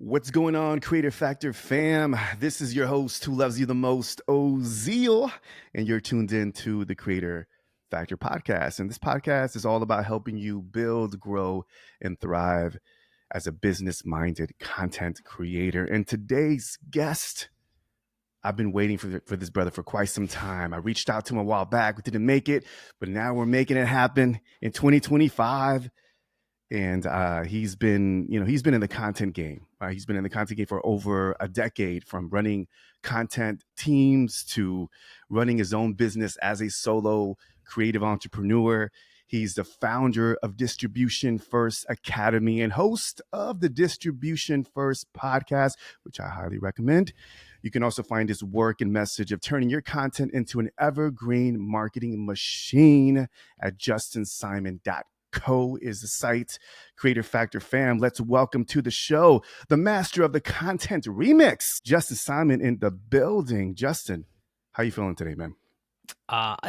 What's going on, Creator Factor fam? This is your host who loves you the most, Ozeal, and you're tuned in to the Creator Factor podcast. And this podcast is all about helping you build, grow, and thrive as a business-minded content creator. And today's guest, I've been waiting for this brother for quite some time. I reached out to him a while back. We didn't make it, but now we're making it happen in 2025. And he's been in the content game. He's been in the content game for over a decade, from running content teams to running his own business as a solo creative entrepreneur. He's the founder of Distribution First Academy and host of the Distribution First podcast, which I highly recommend. You can also find his work and message of turning your content into an evergreen marketing machine at justinsimon.com. Is the site. Creator Factor fam, let's welcome to the show the master of the content remix, Justin Simon, in the building. Justin, how you feeling today, man?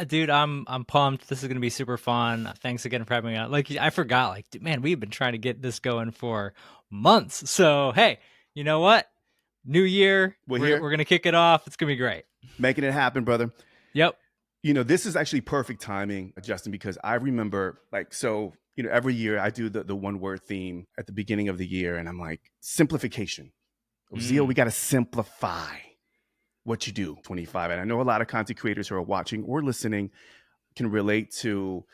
Dude, I'm pumped. This is gonna be super fun. Thanks again for having me on. Like, I forgot, man, we've been trying to get this going for months. So hey, you know what? New year, we're gonna kick it off. It's gonna be great. Making it happen, brother. Yep. You know, this is actually perfect timing, Justin, because I remember, every year I do the one word theme at the beginning of the year, and I'm like, simplification. Ozeal, we got to simplify what you do. 25. And I know a lot of content creators who are watching or listening can relate to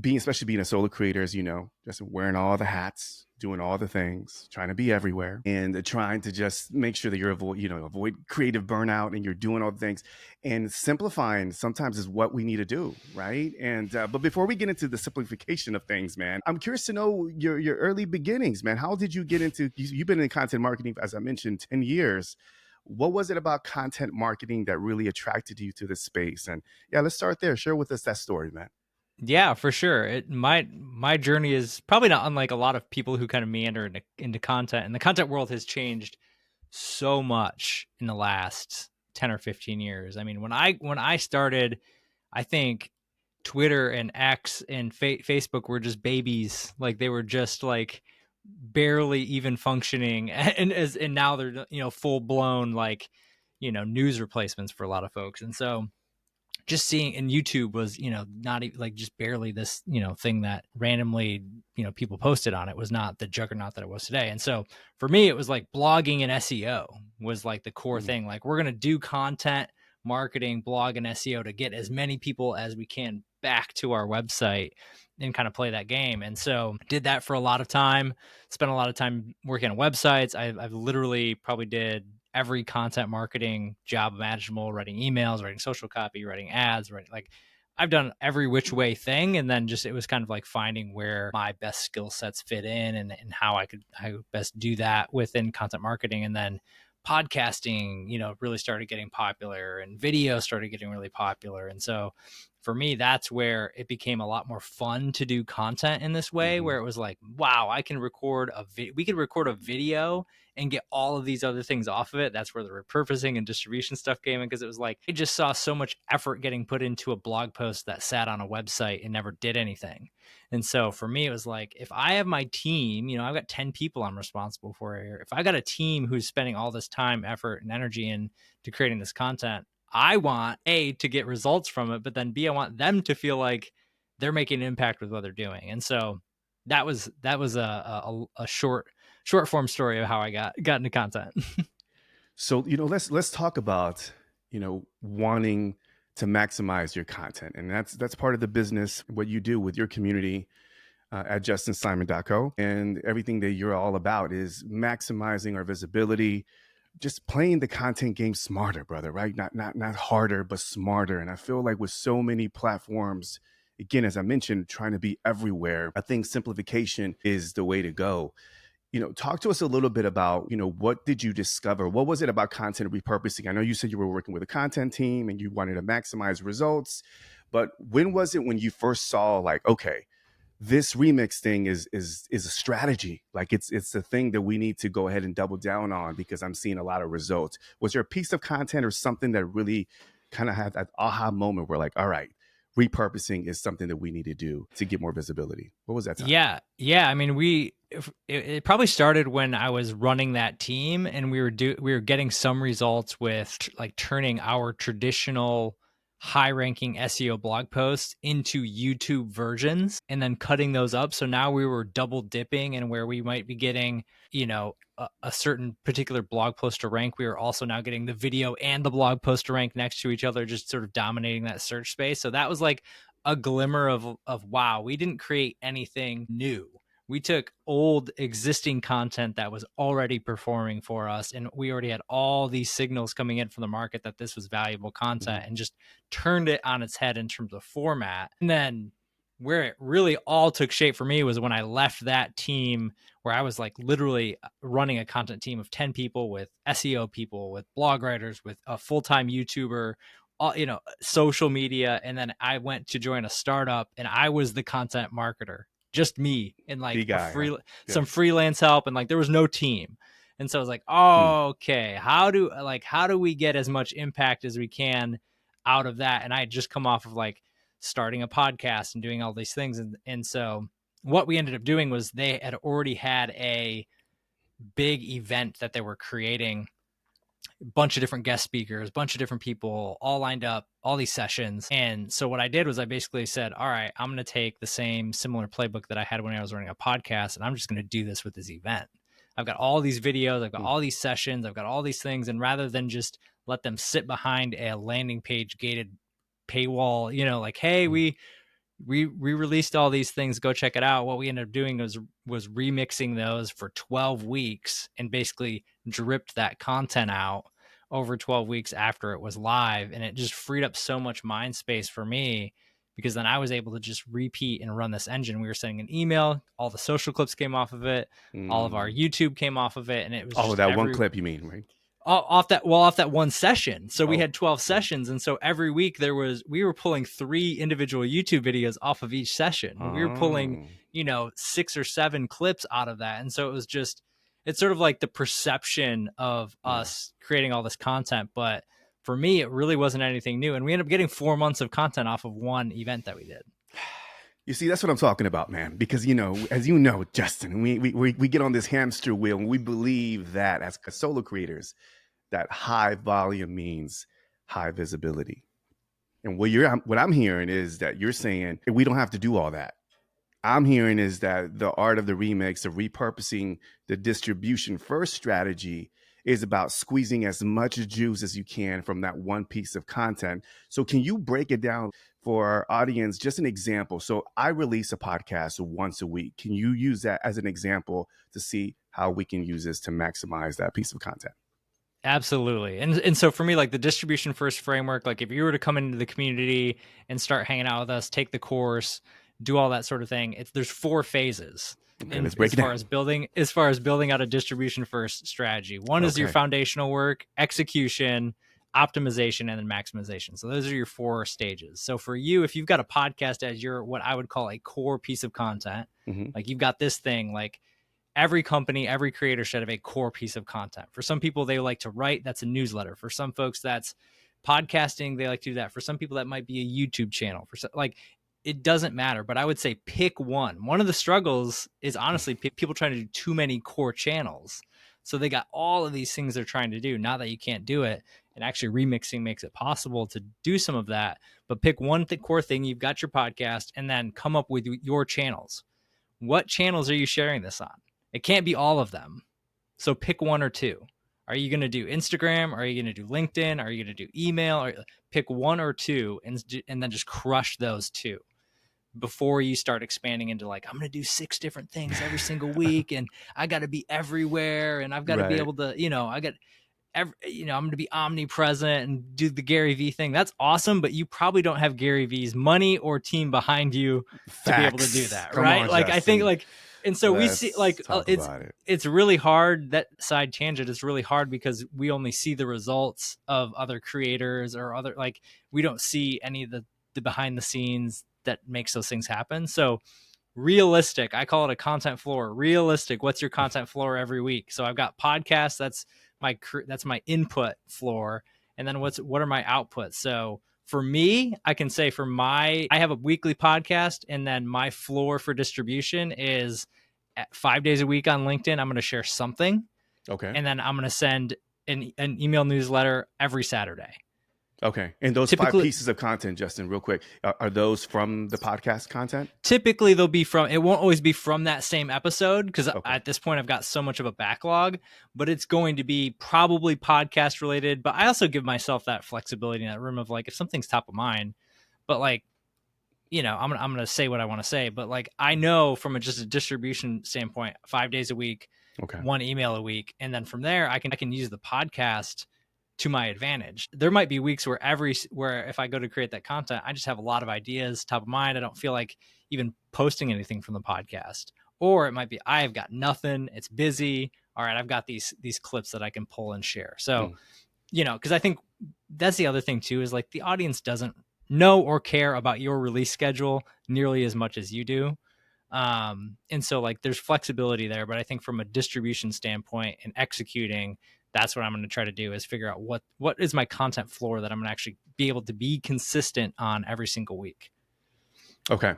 especially being a solo creator, as you know, just wearing all the hats, doing all the things, trying to be everywhere, and trying to just make sure that you're avoid creative burnout, and you're doing all the things. And simplifying sometimes is what we need to do, right? And but before we get into the simplification of things, man, I'm curious to know your early beginnings, man. How did you get into? You've been in content marketing, as I mentioned, 10 years. What was it about content marketing that really attracted you to this space? And yeah, let's start there. Share with us that story, man. Yeah, for sure. My journey is probably not unlike a lot of people who kind of meander into content, and the content world has changed so much in the last 10 or 15 years. I mean, when I started, I think Twitter and X and Facebook were just babies. Like, they were just like barely even functioning, and now they're full blown, like, news replacements for a lot of folks. And so just seeing, and YouTube was, not even, like, just barely this, thing that randomly, people posted on. It was not the juggernaut that it was today. And so for me, it was like blogging and SEO was like the core thing. Like, we're going to do content marketing, blog, and SEO to get as many people as we can back to our website and kind of play that game. And so did that for a lot of time, spent a lot of time working on websites. I've literally probably did every content marketing job imaginable, writing emails, writing social copy, writing ads, like, I've done every which way thing. And then just, it was kind of like finding where my best skill sets fit in, and how I could best do that within content marketing. And then podcasting, really started getting popular, and video started getting really popular. And so for me, that's where it became a lot more fun to do content in this way, where it was like, wow, I can record we could record a video and get all of these other things off of it. That's where the repurposing and distribution stuff came in, because it was like, I just saw so much effort getting put into a blog post that sat on a website and never did anything. And so for me, it was like, if I have my team, I've got 10 people I'm responsible for here. If I got a team who's spending all this time, effort, and energy into creating this content, I want A, to get results from it, but then B, I want them to feel like they're making an impact with what they're doing. And so that was a short form story of how I got into content. So, let's talk about, wanting to maximize your content. And that's part of the business, what you do with your community at justinsimon.co. And everything that you're all about is maximizing our visibility, just playing the content game smarter, brother, right? Not harder, but smarter. And I feel like with so many platforms, again, as I mentioned, trying to be everywhere, I think simplification is the way to go. Talk to us a little bit about, what did you discover? What was it about content repurposing? I know you said you were working with a content team and you wanted to maximize results, but when was it when you first saw, like, okay, this remix thing is a strategy? Like, it's the thing that we need to go ahead and double down on because I'm seeing a lot of results. Was there a piece of content or something that really kind of had that aha moment where, like, all right, repurposing is something that we need to do to get more visibility? What was that time? Yeah. I mean, it probably started when I was running that team, and we were getting some results with like turning our traditional high-ranking SEO blog posts into YouTube versions and then cutting those up. So now we were double dipping, and where we might be getting, a certain particular blog post to rank, we were also now getting the video and the blog post to rank next to each other, just sort of dominating that search space. So that was like a glimmer of wow, we didn't create anything new. We took old existing content that was already performing for us, and we already had all these signals coming in from the market that this was valuable content, and just turned it on its head in terms of format. And then where it really all took shape for me was when I left that team, where I was like literally running a content team of 10 people with SEO people, with blog writers, with a full-time YouTuber, social media. And then I went to join a startup, and I was the content marketer, just me, and like some freelance help. And like, there was no team. And so I was like, okay, how do we get as much impact as we can out of that? And I had just come off of like starting a podcast and doing all these things. And so what we ended up doing was they had already had a big event that they were creating, a bunch of different guest speakers, a bunch of different people all lined up, all these sessions. And so what I did was I basically said, all right, I'm going to take the same similar playbook that I had when I was running a podcast, and I'm just going to do this with this event. I've got all these videos, I've got all these sessions, I've got all these things. And rather than just let them sit behind a landing page gated paywall, like, hey, we released all these things, go check it out. What we ended up doing was remixing those for 12 weeks and basically dripped that content out over 12 weeks after it was live. And it just freed up so much mind space for me, because then I was able to just repeat and run this engine. We were sending an email, all the social clips came off of it, all of our YouTube came off of it. And it was one clip, you mean, right? Off that one session. So we had 12 sessions. And so every week we were pulling 3 individual YouTube videos off of each session. We were pulling, 6 or 7 clips out of that. And so it's sort of like the perception of us creating all this content. But for me, it really wasn't anything new. And we ended up getting 4 months of content off of one event that we did. You see, that's what I'm talking about, man. Because, as you know, Justin, we get on this hamster wheel, and we believe that as solo creators, that high volume means high visibility. And what I'm hearing is that you're saying we don't have to do all that. I'm hearing is that the art of the remix, of repurposing the distribution first strategy, is about squeezing as much juice as you can from that one piece of content. So can you break it down for our audience? Just an example. So I release a podcast once a week. Can you use that as an example to see how we can use this to maximize that piece of content? Absolutely. And so for me, like the distribution first framework, like if you were to come into the community and start hanging out with us, take the course, do all that sort of thing, there's 4 phases. Okay, let's break it down. As far as building out a distribution first strategy. One is your foundational work, execution, optimization, and then maximization. So those are your 4 stages. So for you, if you've got a podcast as your, what I would call a core piece of content, like you've got this thing, like every company, every creator should have a core piece of content. For some people, they like to write. That's a newsletter. For some folks, that's podcasting. They like to do that. For some people, that might be a YouTube channel. It doesn't matter. But I would say pick one. One of the struggles is honestly people trying to do too many core channels. So they got all of these things they're trying to do. Not that you can't do it. And actually remixing makes it possible to do some of that. But pick one core thing. You've got your podcast, and then come up with your channels. What channels are you sharing this on? It can't be all of them. So pick 1 or 2. Are you going to do Instagram? Are you going to do LinkedIn? Are you going to do email? Or pick 1 or 2 and then just crush those 2 before you start expanding into like, I'm going to do 6 different things every single week, and I got to be everywhere, and I've got to be able to, I'm going to be omnipresent and do the Gary Vee thing. That's awesome, but you probably don't have Gary Vee's money or team behind you to be able to do that, right? Like Justin. I think like. And so we see like it's really hard, that side tangent is really hard, because we only see the results of other creators or other, like we don't see any of the behind the scenes that makes those things happen. So realistic, I call it a content floor. Realistic, what's your content floor every week? So I've got podcasts, that's my input floor. And then what are my outputs? So For me, I can say I have a weekly podcast, and then my floor for distribution is at 5 days a week on LinkedIn. I'm going to share something, Okay. and then I'm going to send an email newsletter every Saturday. Okay. And those 5 Typically, pieces of content, Justin, real quick, are those from the podcast content? typically they'll be from, it won't always be from that same episode, because Okay. at this point I've got so much of a backlog, but it's going to be probably podcast related. But I also give myself that flexibility in that room of like, if something's top of mind, but like, you know, I'm gonna say what I want to say, but like, I know from just a distribution standpoint, 5 days a week, Okay. 1 email a week, and then from there I can use the podcast to my advantage. There might be weeks where if I go to create that content, I just have a lot of ideas top of mind. I don't feel like even posting anything from the podcast. Or it might be I've got nothing, it's busy. All right, I've got these clips that I can pull and share. So, you know, because I think that's the other thing too, is like the audience doesn't know or care about your release schedule nearly as much as you do. And so like there's flexibility there, but I think from a distribution standpoint and executing, that's what I'm going to try to do, is figure out what is my content floor that I'm going to actually be able to be consistent on every single week. Okay.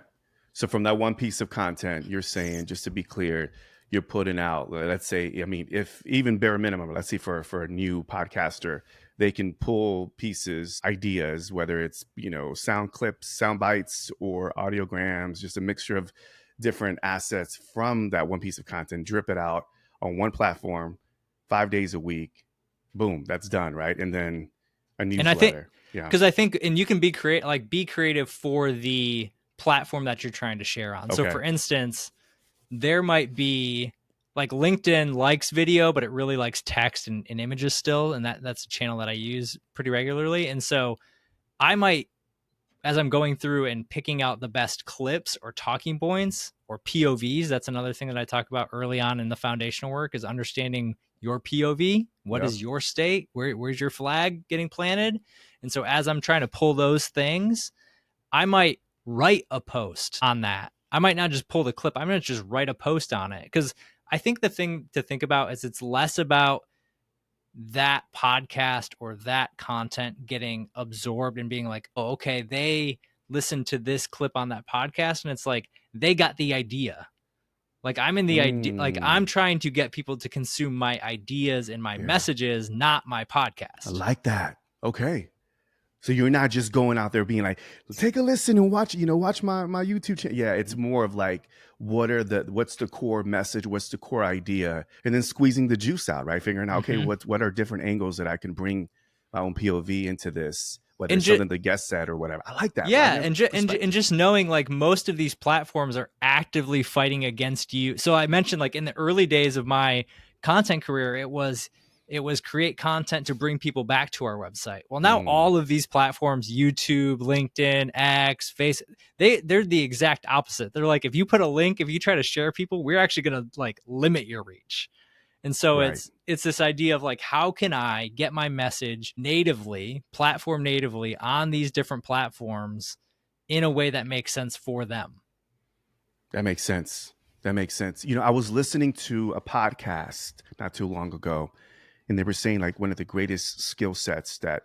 So from that one piece of content, you're saying, just to be clear, you're putting out, let's say, I mean, if even bare minimum, let's say for a new podcaster, they can pull pieces, ideas, whether it's, you know, sound clips, sound bites, or audiograms, just a mixture of different assets from that one piece of content, drip it out on one platform, 5 days a week. Boom, that's done, right? And then a newsletter. And I think, because I think, and you can be creative for the platform that you're trying to share on. Okay. So for instance, there might be like LinkedIn likes video, but it really likes text and images still. And that's a channel that I use pretty regularly. And so I might, as I'm going through and picking out the best clips or talking points or POVs, that's another thing that I talk about early on in the foundational work, is understanding your POV. What is your state? Where's your flag getting planted? And so as I'm trying to pull those things, I might write a post on that. I might not just pull the clip. I'm going to just write a post on it, because I think the thing to think about is it's less about that podcast or that content getting absorbed and being like, oh, okay, they listened to this clip on that podcast, and it's like they got the idea. Like I'm in the idea, like I'm trying to get people to consume my ideas and my messages, not my podcast. I like that. Okay. So you're not just going out there being like, take a listen and watch, you know, watch my YouTube channel. Yeah, it's more of like, what's the core message? What's the core idea? And then squeezing the juice out, right? Figuring out, okay, what are different angles that I can bring my own POV into this, whether it's something the guest said or whatever. I like that. Yeah. And just knowing like most of these platforms are actively fighting against you. So I mentioned like in the early days of my content career, it was create content to bring people back to our website. Well, now all of these platforms, YouTube, LinkedIn, X, Facebook, they're the exact opposite. They're like, if you put a link, if you try to share people, we're actually going to like limit your reach. And so it's this idea of like, how can I get my message platform natively on these different platforms in a way that makes sense for them? That makes sense. You know, I was listening to a podcast not too long ago, and they were saying like one of the greatest skill sets that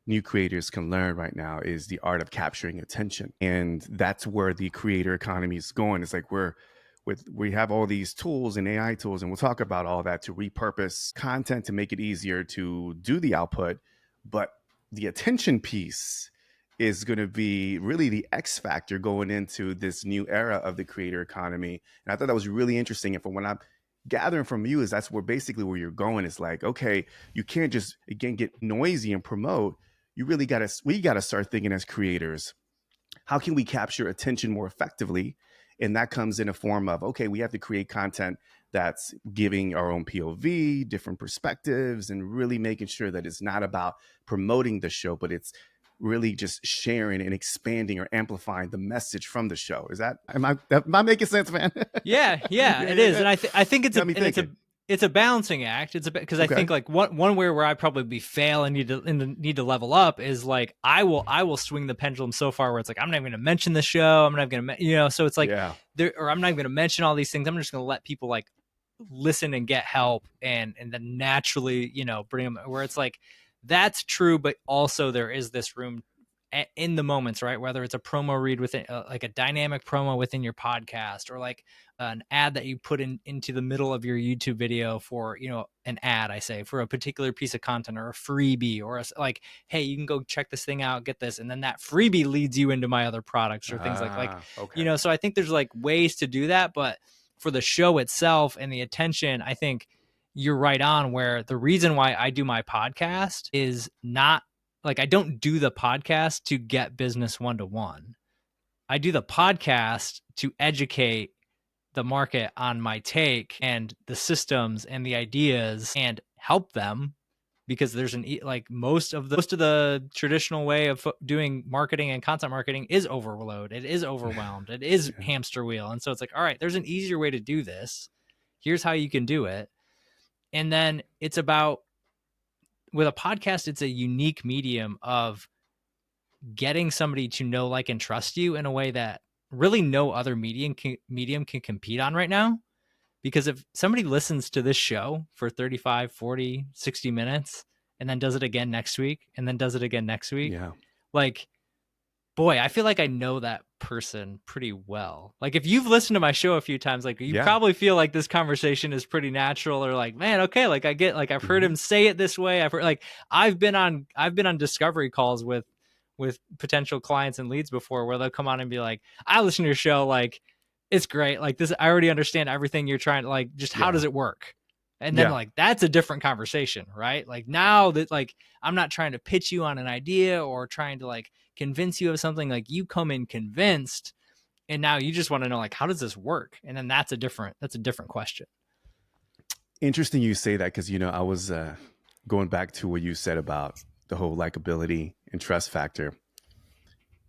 new creators can learn right now is the art of capturing attention. And that's where the creator economy is going. It's like we have all these tools and AI tools, and we'll talk about all that to repurpose content to make it easier to do the output. But the attention piece is going to be really the X factor going into this new era of the creator economy. And I thought that was really interesting. And from what I'm gathering from you, is that's basically where you're going. Is like, okay, you can't just, again, get noisy and promote. You really we got to start thinking as creators, how can we capture attention more effectively? And that comes in a form of, okay, we have to create content that's giving our own POV, different perspectives, and really making sure that it's not about promoting the show, but it's really just sharing and expanding or amplifying the message from the show. Am I making sense, man? Yeah, it is. And I think it's a balancing act. It's because I think like one where I probably fail and need to level up is like I will swing the pendulum so far where it's like I'm not even going to mention the show. I'm not going to, so it's like or I'm not going to mention all these things. I'm just going to let people like listen and get help and then naturally, bring them where it's like that's true, but also there is this room in the moments, right? Whether it's a promo read within like a dynamic promo within your podcast, or like an ad that you put into the middle of your YouTube video for, an ad, I say, for a particular piece of content, or a freebie, or like, hey, you can go check this thing out, get this. And then that freebie leads you into my other products or things like, Okay. so I think there's like ways to do that. But for the show itself and the attention, I think you're right on, where the reason why I do my podcast is not like, I don't do the podcast to get business one-to-one. I do the podcast to educate the market on my take and the systems and the ideas, and help them, because there's like most of the traditional way of doing marketing and content marketing is overload. It is overwhelmed. It is hamster wheel. And so it's like, all right, there's an easier way to do this. Here's how you can do it. And then it's about, with a podcast, it's a unique medium of getting somebody to know, like, and trust you in a way that really no other medium can compete on right now. Because if somebody listens to this show for 35, 40, 60 minutes and then does it again next week and then does it again next week, like, boy, I feel like I know that person pretty well. Like, if you've listened to my show a few times, like, you probably feel like this conversation is pretty natural, or like, man, okay, like, I get, like, I've heard him say it this way. I've heard, like, I've been on discovery calls with potential clients and leads before, where they'll come on and be like, I listen to your show, like, it's great. Like, this, I already understand everything you're trying to, like, just how does it work? And then like, that's a different conversation, right? Like, now that, like, I'm not trying to pitch you on an idea or trying to like convince you of something. Like, you come in convinced, and now you just want to know, like, how does this work? And then that's a different question. Interesting you say that, because, I was going back to what you said about the whole likability and trust factor.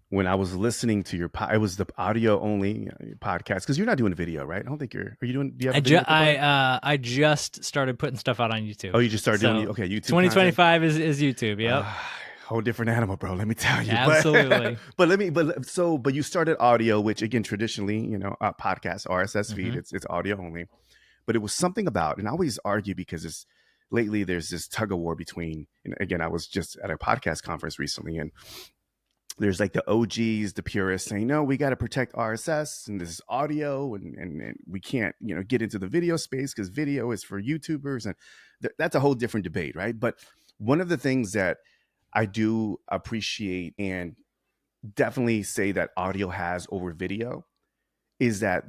When I was listening to your it was the audio only podcast, because you're not doing video, right? I don't think are you doing? Do you have a video? I just started putting stuff out on YouTube. Oh, you just started doing YouTube. 2025 is YouTube. Yep. Whole different animal, bro. Let me tell you. Absolutely. But you started audio, which again, traditionally, podcast RSS feed, it's audio only. But it was something about, and I always argue, because lately there's this tug of war between, and again, I was just at a podcast conference recently, and there's like the OGs, the purists, saying, no, we got to protect RSS, and this is audio, and we can't, get into the video space because video is for YouTubers. And that's a whole different debate, right? But one of the things that I do appreciate, and definitely say that audio has over video, is that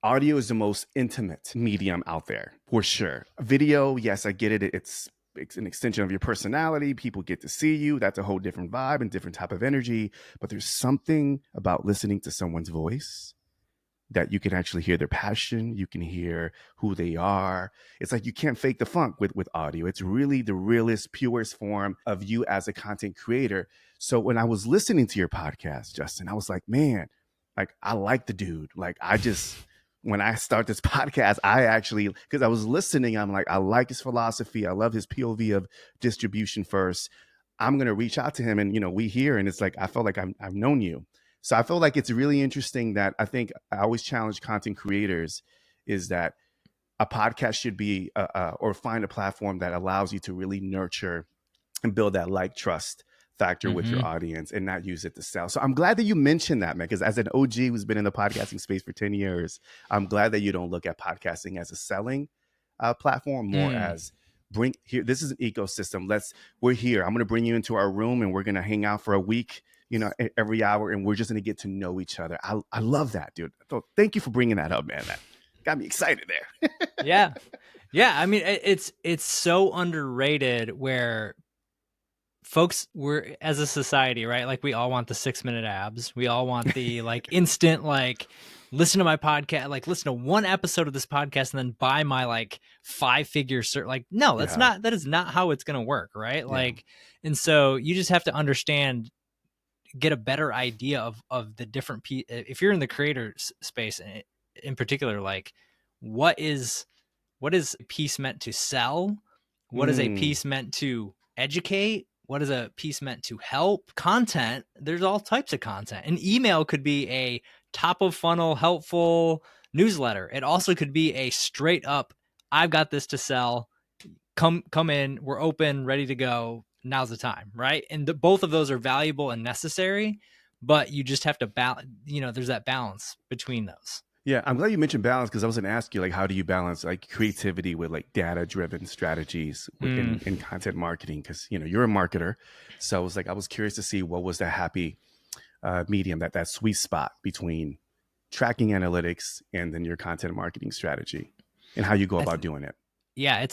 audio is the most intimate medium out there, for sure. Video, yes, I get it. It's an extension of your personality. People get to see you. That's a whole different vibe and different type of energy. But there's something about listening to someone's voice that you can actually hear their passion. You can hear who they are. It's like, you can't fake the funk with audio. It's really the realest, purest form of you as a content creator. So when I was listening to your podcast, Justin, I was like, man, like, I like the dude. Like, when I start this podcast, because I was listening, I'm like, I like his philosophy. I love his POV of distribution first. I'm going to reach out to him, and, we hear, and it's like, I felt like I've known you. So I feel like it's really interesting that I think I always challenge content creators, is that a podcast should be, or find a platform that allows you to really nurture and build that trust factor with your audience, and not use it to sell. So I'm glad that you mentioned that, man, because as an OG who's been in the podcasting space for 10 years, I'm glad that you don't look at podcasting as a selling platform, more as this is an ecosystem. We're here. I'm going to bring you into our room, and we're going to hang out for a week, every hour, and we're just going to get to know each other. I love that, dude. So thank you for bringing that up, man. That got me excited there. Yeah. I mean, it's so underrated, where folks, we're, as a society, right? Like, we all want the 6-minute abs. We all want the like instant, like, listen to my podcast, like, listen to one episode of this podcast and then buy my like 5-figure cert. Like, no, that is not how it's going to work. Right. Like, and so you just have to understand, get a better idea of the different if you're in the creator space in particular, like, what is a piece meant to sell? What is a piece meant to educate? What is a piece meant to help? Content, there's all types of content. An email could be a top of funnel, helpful newsletter. It also could be a straight up, I've got this to sell. Come in, we're open, ready to go. now's the time, right? And both of those are valuable and necessary, but you just have to balance, there's that balance between those. Yeah, I'm glad you mentioned balance, because I was going to ask you, like, how do you balance like creativity with like data-driven strategies in content marketing? Because you're a marketer, so I was curious to see what was that happy medium, that sweet spot between tracking analytics and then your content marketing strategy, and how you go about doing it. Yeah,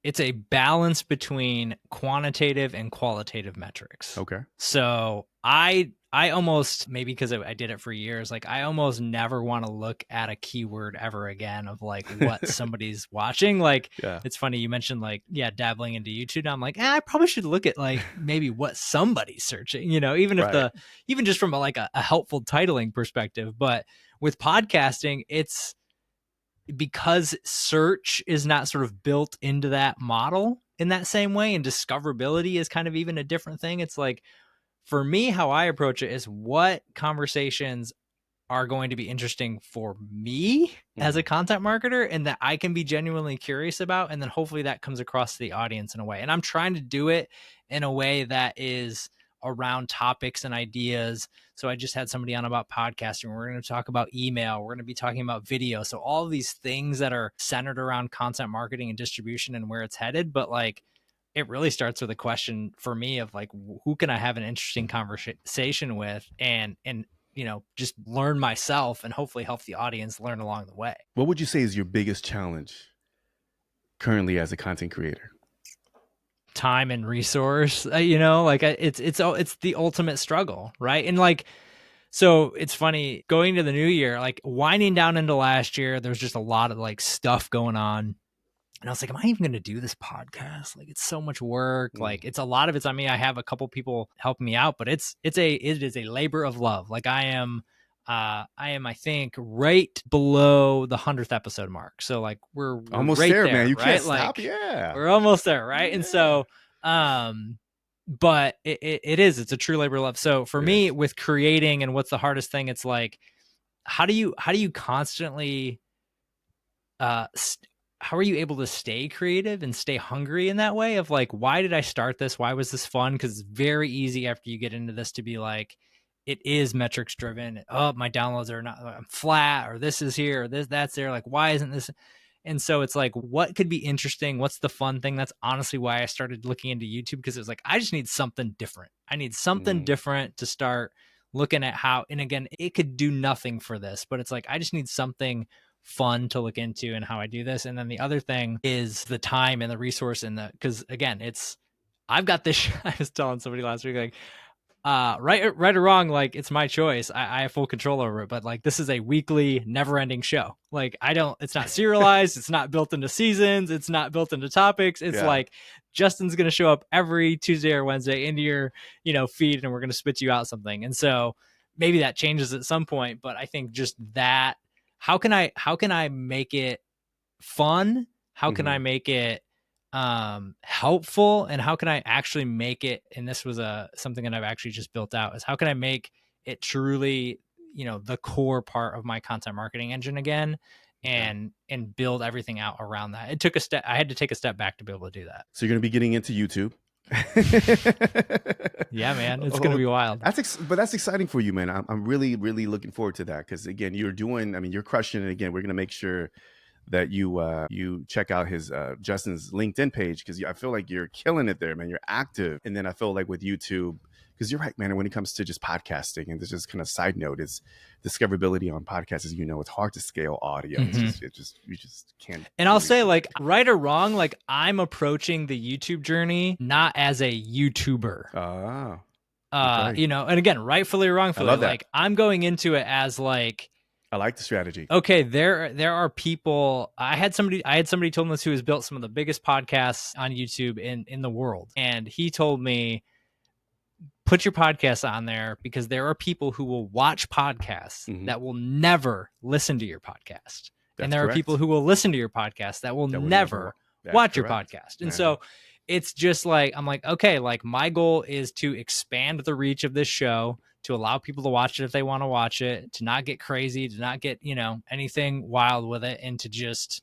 it's a balance between quantitative and qualitative metrics. Okay. So I almost, maybe because I did it for years, like I almost never want to look at a keyword ever again of like what somebody's watching. Like, Yeah. It's funny you mentioned like, dabbling into YouTube. I'm like, I probably should look at like maybe what somebody's searching, even if even just from a helpful titling perspective. But with podcasting, it's because search is not sort of built into that model in that same way, and discoverability is kind of even a different thing. It's like, for me, how I approach it is what conversations are going to be interesting for me as a content marketer and that I can be genuinely curious about. And then hopefully that comes across to the audience in a way. And I'm trying to do it in a way that is around topics and ideas. So I just had somebody on about podcasting. We're going to talk about email. We're going to be talking about video. So all of these things that are centered around content marketing and distribution and where it's headed. But like, it really starts with a question for me of like, who can I have an interesting conversation with and just learn myself and hopefully help the audience learn along the way. What would you say is your biggest challenge currently as a content creator? Time and resource, it's the ultimate struggle, right? And like, so it's funny going to the new year, like winding down into last year, there's just a lot of like stuff going on. And I was like, am I even going to do this podcast? Like, it's so much work. Like, it's a lot of it's on me. I have a couple people helping me out, but it is a labor of love. Like I am, I think right below the 100th episode mark. So like we're almost right there, man. You right? can't stop. Like, Yeah, we're almost there, right? Yeah. And so, but it's a true labor of love. So for me, with creating and what's the hardest thing, it's like, how do you constantly, how are you able to stay creative and stay hungry in that way of like, why did I start this? Why was this fun? Because it's very easy after you get into this to be like, it is metrics driven. Oh, my downloads are not, I'm flat, or this is here, or that's there. Like, why isn't this? And so it's like, what could be interesting? What's the fun thing? That's honestly why I started looking into YouTube, because it was like, I just need something different. I need something different to start looking at how, and again, it could do nothing for this, but it's like, I just need something fun to look into and how I do this. And then the other thing is the time and the resource and because again, I've got this, I was telling somebody last week, like, right or wrong, like it's my choice. I have full control over it, but like, this is a weekly never ending show. Like it's not serialized. It's not built into seasons. It's not built into topics. It's like, Justin's going to show up every Tuesday or Wednesday into your, feed, and we're going to spit you out something. And so maybe that changes at some point, but I think just that, how can I make it fun? How can I make it helpful? And how can I actually make it? And this was something that I've actually just built out, is how can I make it truly, the core part of my content marketing engine again, and build everything out around that. It took I had to take a step back to be able to do that. So you're going to be getting into YouTube. Yeah, man, it's going to be wild. But that's exciting for you, man. I'm really, really looking forward to that, because again, you're crushing it. Again, we're going to make sure that you check out his Justin's LinkedIn page, because I feel like you're killing it there, man. You're active. And then I feel like with YouTube, because you're right, man, when it comes to just podcasting, and this just kind of side note is discoverability on podcasts, as it's hard to scale audio. You just can't. And I'll say, like, right or wrong, like, I'm approaching the YouTube journey not as a YouTuber. Okay. And again, rightfully or wrongfully, like, I'm going into it as like, I like the strategy. Okay, there are people. I had somebody told me this, who has built some of the biggest podcasts on YouTube in the world, and he told me, put your podcast on there, because there are people who will watch podcasts that will never listen to your podcast. And there are people who will listen to your podcast that will never watch your podcast. And so it's just like, I'm like, okay, like my goal is to expand the reach of this show, to allow people to watch it if they want to watch it, to not get crazy, to not get, anything wild with it, and to just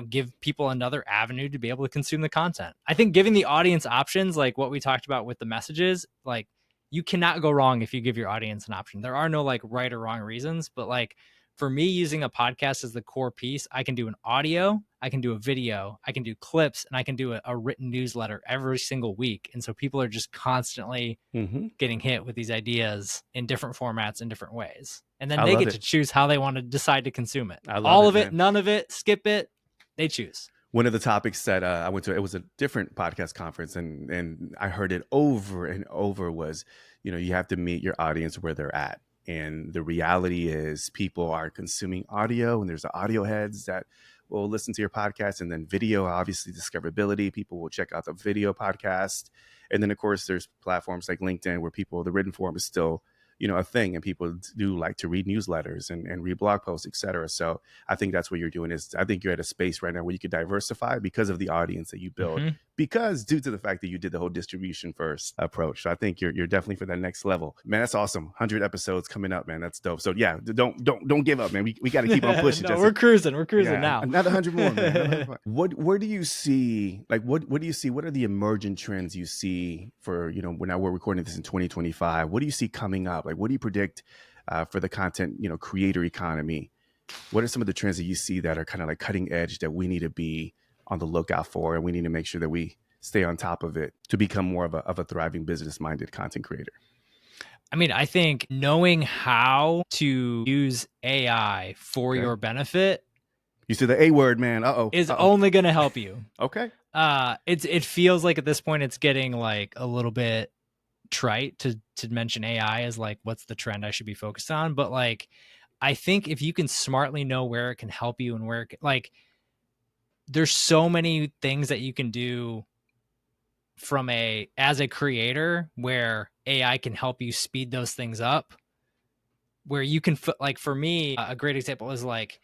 give people another avenue to be able to consume the content. I think giving the audience options, like what we talked about with the messages, like you cannot go wrong if you give your audience an option. There are no like right or wrong reasons, but like for me, using a podcast as the core piece, I can do an audio, I can do a video, I can do clips, and I can do a written newsletter every single week. And so people are just constantly getting hit with these ideas in different formats in different ways. And then they get to choose how they want to decide to consume it. All of it, none of it, skip it, they choose. One of the topics that I went to, it was a different podcast conference, and I heard it over and over was, you have to meet your audience where they're at. And the reality is people are consuming audio, and there's the audio heads that will listen to your podcast, and then video, obviously discoverability. People will check out the video podcast. And then of course there's platforms like LinkedIn where the written form is still, a thing, and people do like to read newsletters and read blog posts, et cetera. So I think that's what you're doing I think you're at a space right now where you could diversify because of the audience that you build, because due to the fact that you did the whole distribution first approach. So I think you're definitely for that next level, man. That's awesome. 100 episodes coming up, man. That's dope. So yeah, don't give up, man. We got to keep on pushing. No, we're cruising now. Another 100 more, man. Where do you see, like, what do you see? What are the emergent trends you see for, now we're recording this in 2025. What do you see coming up? Like, what do you predict for the content, creator economy? What are some of the trends that you see that are kind of like cutting edge that we need to be on the lookout for, and we need to make sure that we stay on top of it to become more of a thriving, business-minded content creator? I mean, I think knowing how to use AI for your benefit. You said the A word, man. Is only going to help you. Okay. It feels like at this point it's getting like a little bit trite to mention AI as like what's the trend I should be focused on, but like I think if you can smartly know where it can help you and where it can, like there's so many things that you can do as a creator where AI can help you speed those things up, where you can like for me a great example is like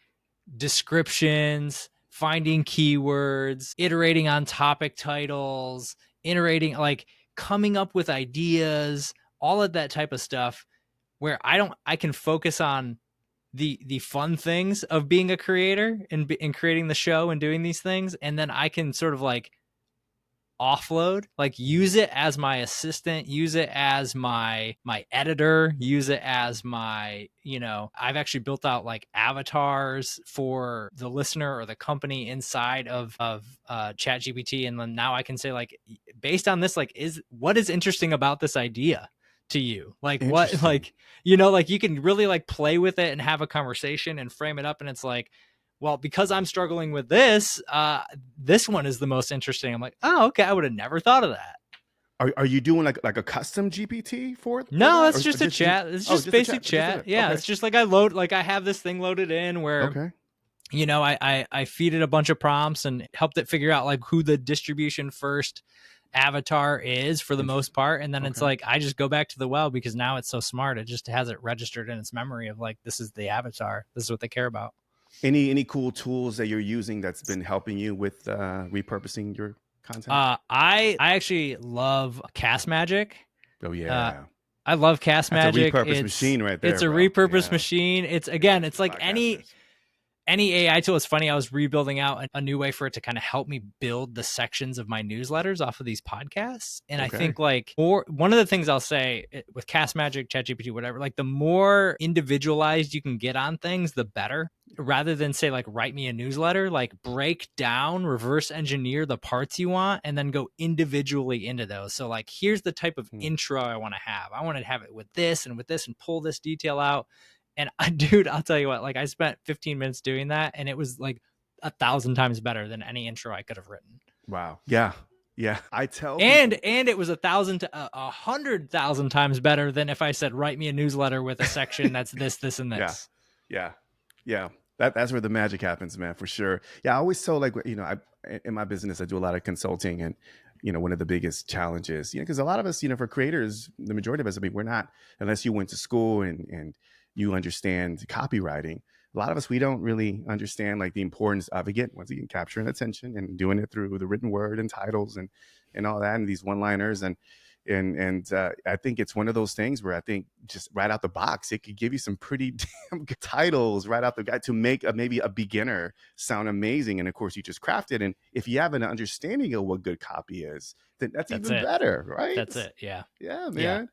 descriptions, finding keywords, iterating on topic titles, like coming up with ideas, all of that type of stuff, where I can focus on the fun things of being a creator and creating the show and doing these things. And then I can sort of like offload, like use it as my assistant, use it as my editor, use it as my, I've actually built out like avatars for the listener or the company inside of ChatGPT. And then now I can say like, based on this, like what is interesting about this idea to you? Like what, like, like you can really like play with it and have a conversation and frame it up. And it's like, well, because I'm struggling with this, this one is the most interesting. I'm like, oh, okay. I would have never thought of that. Are you doing like a custom GPT for it? No, it's just a chat. It's just basic chat. Yeah. Okay. It's just like I have this thing loaded in where, I feed it a bunch of prompts and helped it figure out like who the distribution first avatar is for the most part. And then it's like, I just go back to the well because now it's so smart. It just has it registered in its memory of like, this is the avatar. This is what they care about. Any cool tools that you're using that's been helping you with repurposing your content? I actually love Cast Magic. Oh yeah. I love Cast Magic. It's a repurpose machine right there. It's a repurpose machine. It's like any AI tool. It's funny. I was rebuilding out a new way for it to kind of help me build the sections of my newsletters off of these podcasts. And I think like one of the things I'll say with Cast Magic, ChatGPT, whatever, like the more individualized you can get on things, the better. Rather than say like, write me a newsletter, like break down, reverse engineer the parts you want, and then go individually into those. So like, here's the type of intro I want to have. I want to have it with this and pull this detail out. And dude, I'll tell you what, like I spent 15 minutes doing that and it was like 1,000 times better than any intro I could have written. Wow. Yeah. Yeah. And it was 1,000 to 100,000 times better than if I said, write me a newsletter with a section that's this, and this. Yeah. That's where the magic happens, man, for sure. Yeah. I always tell like, in my business, I do a lot of consulting, and, one of the biggest challenges, because a lot of us, for creators, the majority of us, I mean, we're not, unless you went to school and you understand copywriting. A lot of us, we don't really understand like the importance of, again, once again, capturing attention and doing it through the written word and titles and all that, and these one-liners. And And I think it's one of those things where I think just right out the box, it could give you some pretty damn good titles right out the gate to make maybe a beginner sound amazing. And of course, you just craft it. And if you have an understanding of what good copy is, then that's even better, right? That's it. Yeah. Yeah, man. Yeah.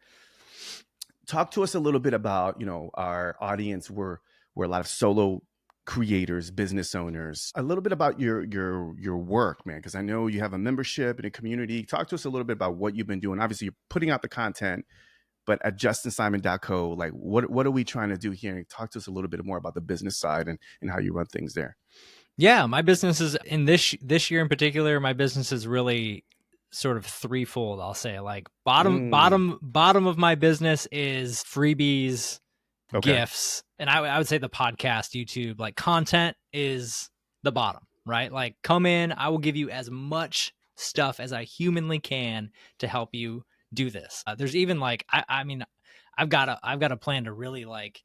Talk to us a little bit about, our audience. We're a lot of solo creators, business owners. A little bit about your work, man, because I know you have a membership and a community. Talk to us a little bit about what you've been doing. Obviously, you're putting out the content, but at justinsimon.co, like what are we trying to do here? And talk to us a little bit more about the business side and how you run things there. Yeah, my business is in this year in particular, my business is really sort of threefold. I'll say like bottom of my business is freebies, gifts, and I would say the podcast, YouTube, like content is the bottom, right? Like come in, I will give you as much stuff as I humanly can to help you do this. There's even like I mean, I've got a plan to really like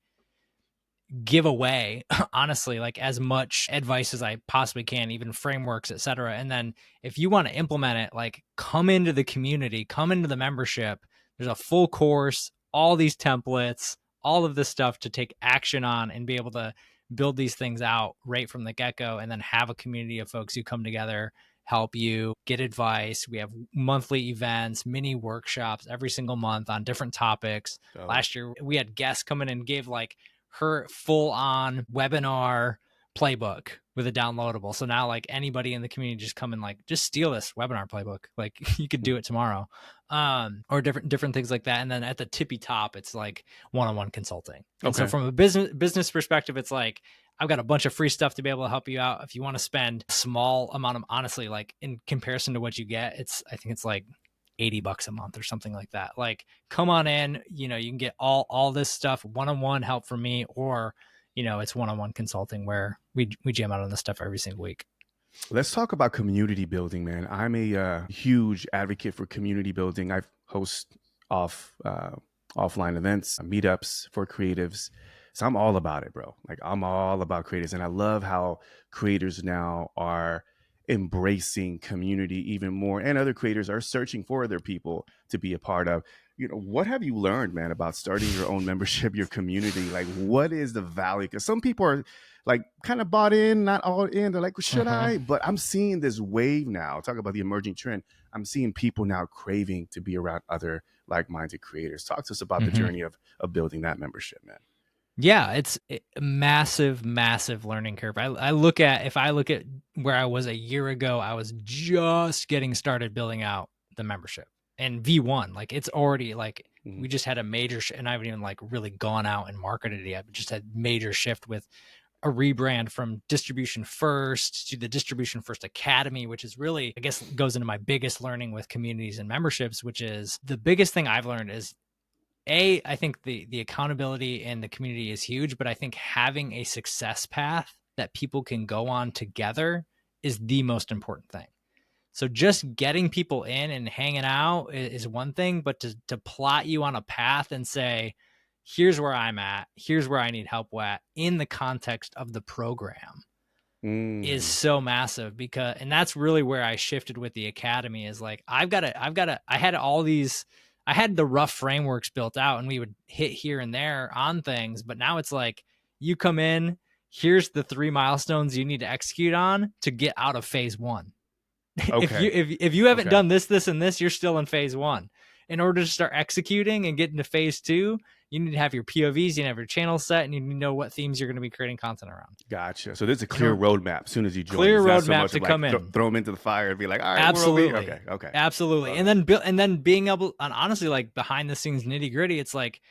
give away honestly like as much advice as I possibly can, even frameworks, etc. And then if you want to implement it, like come into the community, come into the membership. There's a full course, all these templates, all of this stuff to take action on and be able to build these things out right from the get-go, and then have a community of folks who come together, help you get advice. We have monthly events, mini workshops every single month on different topics. Last year we had guests come in and gave like her full-on webinar playbook with a downloadable. So now like anybody in the community just come and like just steal this webinar playbook. Like you could do it tomorrow. Or different things like that. And then at the tippy top, it's like one-on-one consulting. And so from a business perspective, it's like I've got a bunch of free stuff to be able to help you out. If you want to spend a small amount of, honestly, like in comparison to what you get, I think it's like $80 a month or something like that. Like come on in, you can get all this stuff, one-on-one help from me, or, it's one-on-one consulting where we jam out on this stuff every single week. Let's talk about community building, man. I'm a huge advocate for community building. I host offline events, meetups for creatives. So I'm all about it, bro. Like I'm all about creators. And I love how creators now are embracing community even more, and other creators are searching for other people to be a part of. What have you learned, man, about starting your own membership, your community? Like, what is the value? Because some people are like kind of bought in, not all in. They're like, well, should I? But I'm seeing this wave now. Talk about the emerging trend. I'm seeing people now craving to be around other like-minded creators. Talk to us about the journey of building that membership, man. Yeah, it's a massive, massive learning curve. If I look at where I was a year ago, I was just getting started building out the membership. And V1, like it's already like we just had a major and I haven't even like really gone out and marketed it yet, but just had major shift with a rebrand from Distribution First to the Distribution First Academy, which is really, I guess, goes into my biggest learning with communities and memberships, which is the biggest thing I've learned is I think the accountability in the community is huge, but I think having a success path that people can go on together is the most important thing. So just getting people in and hanging out is one thing, but to plot you on a path and say, here's where I'm at, here's where I need help at in the context of the program is so massive. And that's really where I shifted with the academy is like, I had the rough frameworks built out and we would hit here and there on things, but now it's like you come in, here's the 3 milestones you need to execute on to get out of phase 1. If you haven't done this, and this, you're still in phase 1. In order to start executing and get into phase 2, you need to have your POVs, you need to have your channel set, and you need to know what themes you're going to be creating content around. Gotcha. So there's a clear roadmap as soon as you join. Clear roadmap to come in. Throw them into the fire and be like, all right, absolutely. Okay. Absolutely. And then being able, and honestly, like behind the scenes nitty gritty, it's like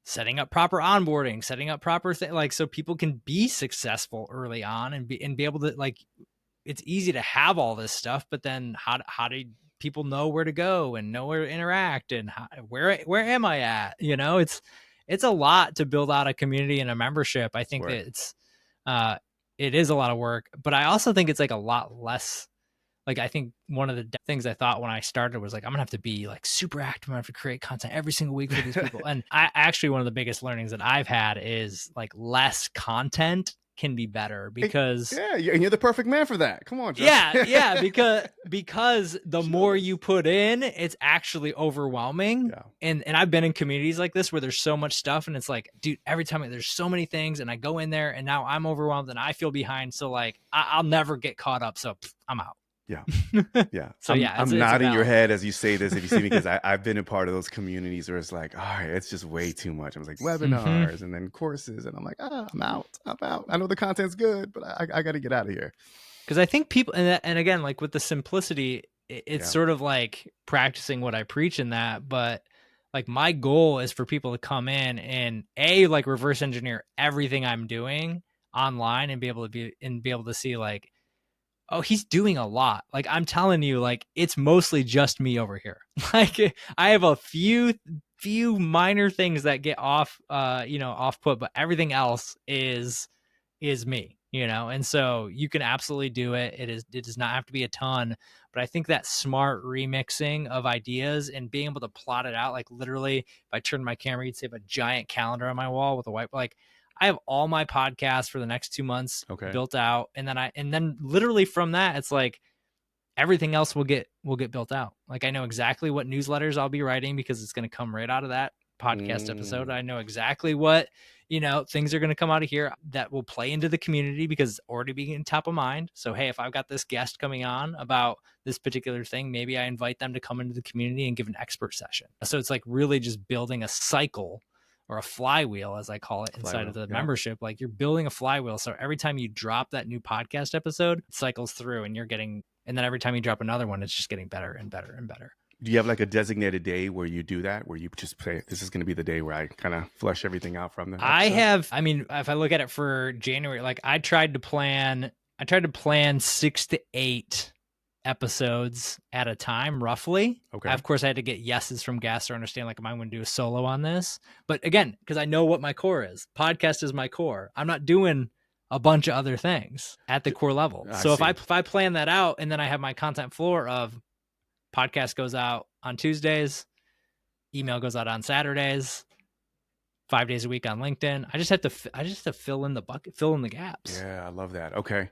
setting up proper onboarding, setting up proper like so people can be successful early on and be able to like. It's easy to have all this stuff, but then how do people know where to go and know where to interact and where am I at? It's a lot to build out a community and a membership. I think that it is a lot of work, but I also think it's like a lot less. Like I think one of the things I thought when I started was like, I'm gonna have to be like super active. I'm gonna have to create content every single week for these people. And one of the biggest learnings that I've had is like less content can be better because yeah, and you're the perfect man for that. Come on, Josh. yeah, because the Show more us. you put in, it's actually overwhelming. Yeah. And I've been in communities like this where there's so much stuff and it's like, dude, every time there's so many things and I go in there and now I'm overwhelmed and I feel behind. So like I'll never get caught up. So I'm out. Yeah. Yeah. So yeah, I'm it's nodding your valid. head as you say this if you see me, because I've been a part of those communities where it's like, all right, it's just way too much. I was like webinars and then courses, and I'm like, I'm out. I know the content's good, but I got to get out of here. Because I think people, and again, like with the simplicity, it's Yeah. sort of like practicing what I preach in that. But like my goal is for people to come in and like reverse engineer everything I'm doing online and be able to see like, oh, he's doing a lot. Like I'm telling you, like it's mostly just me over here. Like I have a few minor things that get off off put, but everything else is me, and so you can absolutely do it. It does not have to be a ton, but I think that smart remixing of ideas and being able to plot it out, like literally if I turn my camera, you'd see I have a giant calendar on my wall with a white, like I have all my podcasts for the next 2 months built out. And then literally from that, it's like everything else will get built out. Like I know exactly what newsletters I'll be writing because it's going to come right out of that podcast episode. I know exactly what, things are going to come out of here that will play into the community because it's already being top of mind. So, hey, if I've got this guest coming on about this particular thing, maybe I invite them to come into the community and give an expert session. So it's like really just building a cycle or a flywheel, as I call it, inside of the membership. Like you're building a flywheel. So every time you drop that new podcast episode, it cycles through and and then every time you drop another one, it's just getting better and better and better. Do you have like a designated day where you do that, where you just say, this is going to be the day where I kind of flush everything out from the episode? If I look at it for January, like I tried to plan 6 to 8 episodes at a time, roughly. Okay. Of course, I had to get yeses from guests to understand, like, am I going to do a solo on this? But again, because I know what my core is. Podcast is my core. I'm not doing a bunch of other things at the core level. So if I plan that out and then I have my content floor of podcast goes out on Tuesdays, email goes out on Saturdays, 5 days a week on LinkedIn. I just have to fill in the bucket, fill in the gaps. Yeah, I love that. Okay.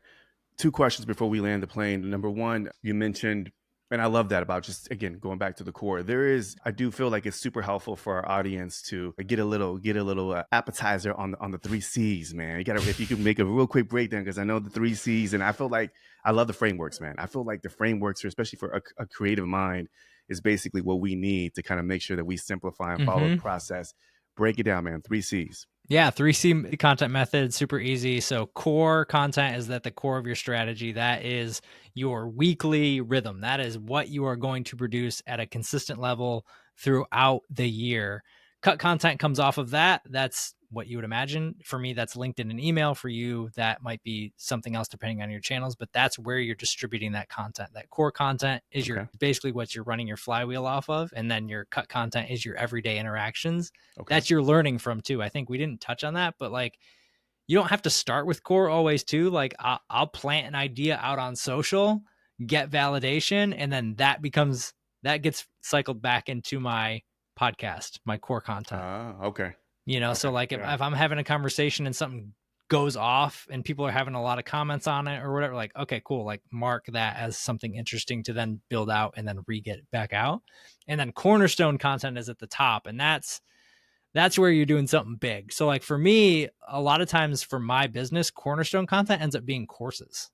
2 questions before we land the plane. Number one, you mentioned, and I love that about just, again, going back to the core. I do feel like it's super helpful for our audience to get a little appetizer on the 3 C's, man. If you can make a real quick breakdown, because I know the 3 C's, and I feel like I love the frameworks, man. I feel like the frameworks, especially for a creative mind, is basically what we need to kind of make sure that we simplify and follow the process. Break it down, man. 3 C's. Yeah, 3C content method, super easy. So core content is at the core of your strategy. That is your weekly rhythm. That is what you are going to produce at a consistent level throughout the year. Cut content comes off of that. That's what you would imagine. For me, that's LinkedIn and email. For you, that might be something else depending on your channels, but that's where you're distributing that content. That core content is basically what you're running your flywheel off of. And then your cut content is your everyday interactions. That's you're learning from too. I think we didn't touch on that, but like, you don't have to start with core always too. Like I'll plant an idea out on social, get validation, and then that gets cycled back into my podcast, my core content. Okay. So like if I'm having a conversation and something goes off and people are having a lot of comments on it or whatever, like, okay, cool. Like mark that as something interesting to then build out and then get back out. And then cornerstone content is at the top. And that's where you're doing something big. So like for me, a lot of times for my business, cornerstone content ends up being courses.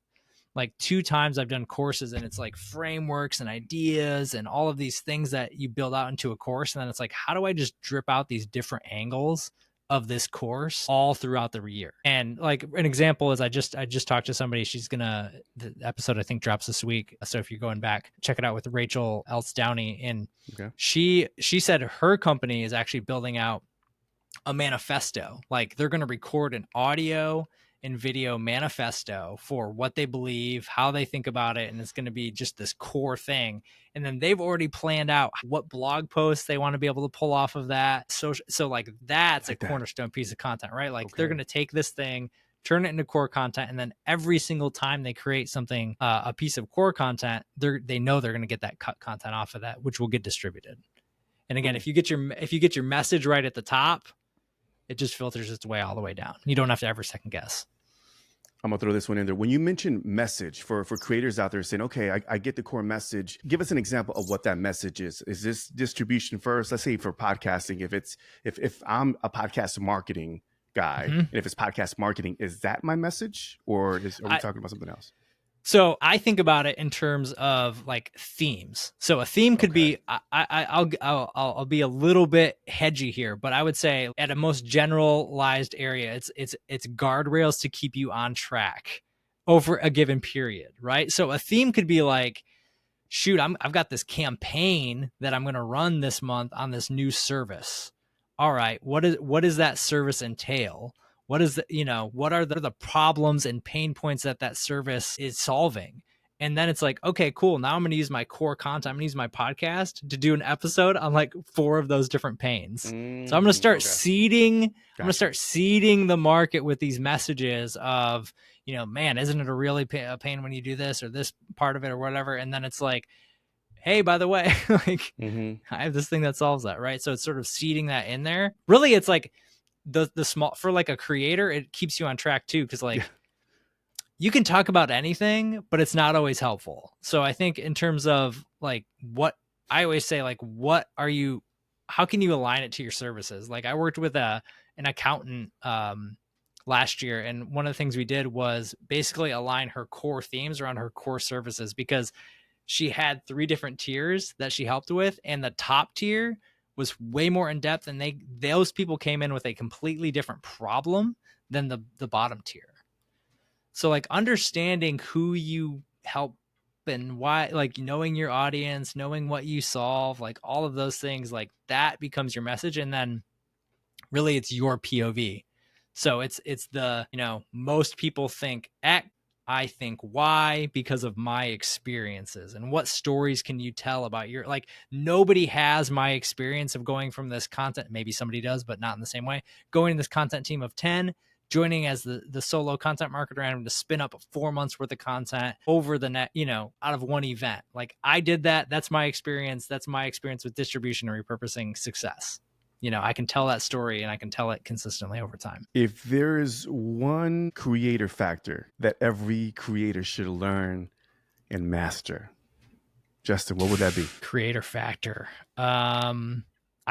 Like 2 times I've done courses and it's like frameworks and ideas and all of these things that you build out into a course. And then it's like, how do I just drip out these different angles of this course all throughout the year? And like an example is I just talked to somebody. The episode I think drops this week. So if you're going back, check it out with Rachel Elts Downey. And she said her company is actually building out a manifesto. Like they're going to record an audio and video manifesto for what they believe, how they think about it. And it's going to be just this core thing. And then they've already planned out what blog posts they want to be able to pull off of that. So like that's a cornerstone piece of content, right? Like they're going to take this thing, turn it into core content. And then every single time they create something, a piece of core content, they know they're going to get that cut content off of that, which will get distributed. And again, if you get your message right at the top, it just filters its way all the way down. You don't have to ever second guess. I'm gonna throw this one in there. When you mention message for creators out there saying, okay, I get the core message. Give us an example of what that message is. Is this distribution first? Let's say for podcasting, if I'm a podcast marketing guy, and if it's podcast marketing, is that my message, or are we talking about something else? So I think about it in terms of like themes. So a theme could be, I'll be a little bit hedgy here, but I would say at a most generalized area, it's guardrails to keep you on track over a given period, right? So a theme could be like, shoot, I've got this campaign that I'm going to run this month on this new service. All right, what does that service entail? What is what are the problems and pain points that service is solving? And then it's like, okay, cool. Now I'm going to use my core content. I'm going to use my podcast to do an episode on like 4 of those different pains. So I'm going to start seeding. Gotcha. I'm going to start seeding the market with these messages of, man, isn't it a really a pain when you do this or this part of it or whatever? And then it's like, hey, by the way, like I have this thing that solves that, right? So it's sort of seeding that in there. Really, it's like the small, for like a creator, it keeps you on track too, because like you can talk about anything, but it's not always helpful. So I think in terms of like what I always say, like how can you align it to your services? Like I worked with an accountant last year, and one of the things we did was basically align her core themes around her core services, because she had 3 different tiers that she helped with, and the top tier was way more in depth, and those people came in with a completely different problem than the bottom tier. So like understanding who you help and why, like knowing your audience, knowing what you solve, like all of those things, like that becomes your message. And then really it's your POV. So it's the, most people think X, I think Y because of my experiences. And what stories can you tell about your, like nobody has my experience of going from this content, maybe somebody does, but not in the same way, going to this content team of 10, joining as the solo content marketer and having to spin up 4 months worth of content over the net, out of one event. Like I did that. That's my experience. That's my experience with distribution and repurposing success. I can tell that story and I can tell it consistently over time. If there is one creator factor that every creator should learn and master, Justin, what would that be? Creator factor. I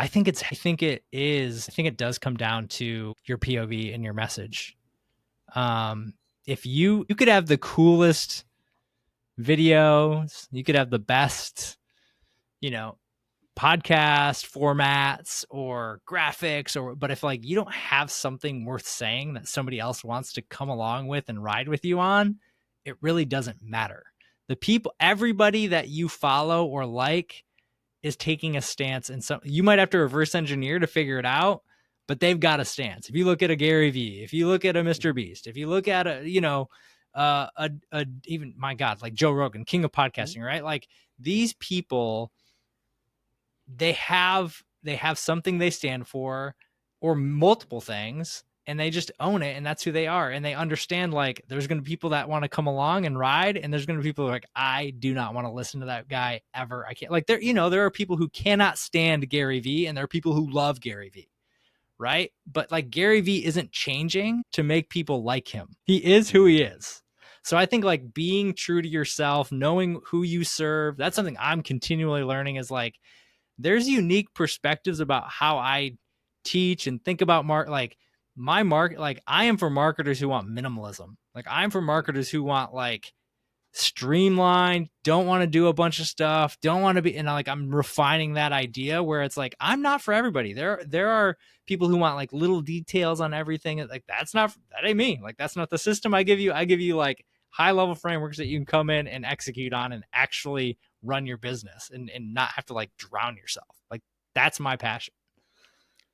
think it does come down to your POV and your message. If you could have the coolest videos, you could have the best, podcast formats or graphics, but if like you don't have something worth saying that somebody else wants to come along with and ride with you on, it really doesn't matter. Everybody that you follow or like is taking a stance, and so you might have to reverse engineer to figure it out, but they've got a stance. If you look at a Gary Vee, if you look at a Mr. Beast, if you look at even my God, like Joe Rogan, king of podcasting, right? Like these people, they have something they stand for, or multiple things, and they just own it, and that's who they are. And they understand like there's going to be people that want to come along and ride, and there's going to be people like, I do not want to listen to that guy ever. I can't, like there are people who cannot stand Gary Vee, and there are people who love Gary Vee, right? But like Gary Vee isn't changing to make people like him. He is who he is. So I think like being true to yourself, knowing who you serve, that's something I'm continually learning, is like there's unique perspectives about how I teach and think about my market. Like I am for marketers who want minimalism. Like I'm for marketers who want like streamlined, don't want to do a bunch of stuff, don't want to be, and like I'm refining that idea where it's like I'm not for everybody. There are people who want like little details on everything. Like that ain't me. Like that's not the system I give you. I give you like high level frameworks that you can come in and execute on and actually run your business and not have to like drown yourself. Like that's my passion.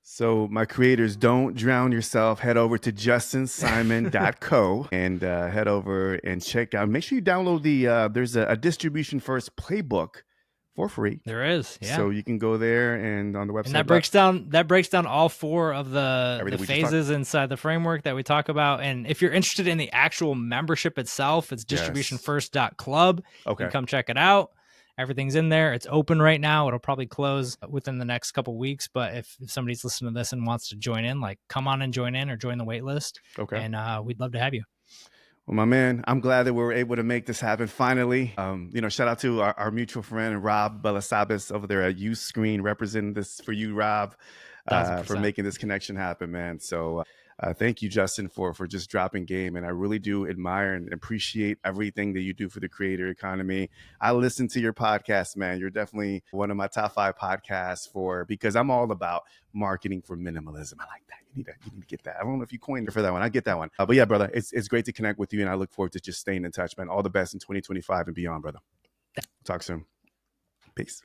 So my creators, don't drown yourself. Head over to justinsimon.co and head over and check out. Make sure you download there's a distribution first playbook for free. There is, yeah. So you can go there and on the website. And that breaks down all 4 of the phases inside the framework that we talk about. And if you're interested in the actual membership itself, it's distributionfirst.club. Okay. You can come check it out. Everything's in there. It's open right now. It'll probably close within the next couple of weeks. But if somebody's listening to this and wants to join in, like come on and join in or join the wait list. Okay. And we'd love to have you. Well, my man, I'm glad that we were able to make this happen finally. Shout out to our mutual friend Rob Belasabas over there at Uscreen, representing this for you, Rob, for 1000%. making this connection happen, man. So thank you, Justin, for just dropping game. And I really do admire and appreciate everything that you do for the creator economy. I listen to your podcast, man. You're definitely one of my top 5 podcasts because I'm all about marketing for minimalism. I like that. You need to get that. I don't know if you coined it for that one. I get that one. But yeah, brother, it's great to connect with you, and I look forward to just staying in touch, man. All the best in 2025 and beyond, brother. Talk soon. Peace.